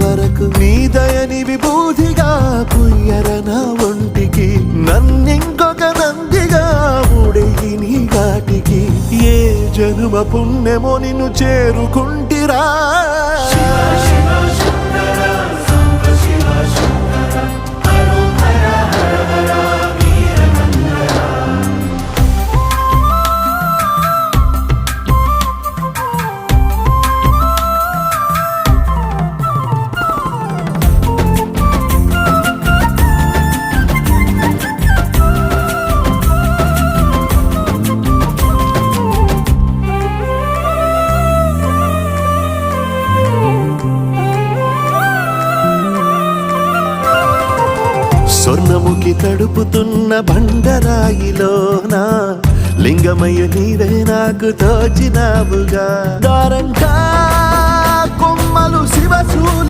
వరకు నీ దయని విభూతిగా పుయ్యరన ఒంటికి నన్నింకొక నందిగా ఊడెయ్యి నీ ఘాటికి ఏ జనుమ పుణ్యమో నిన్ను చేరుకుంటిరా స్వర్ణముఖి తడుపుతున్న బండరాయిలోన లింగమయ్య నీవే నాకు తోచినావుగా దారంగా కొమ్మలు శివశూల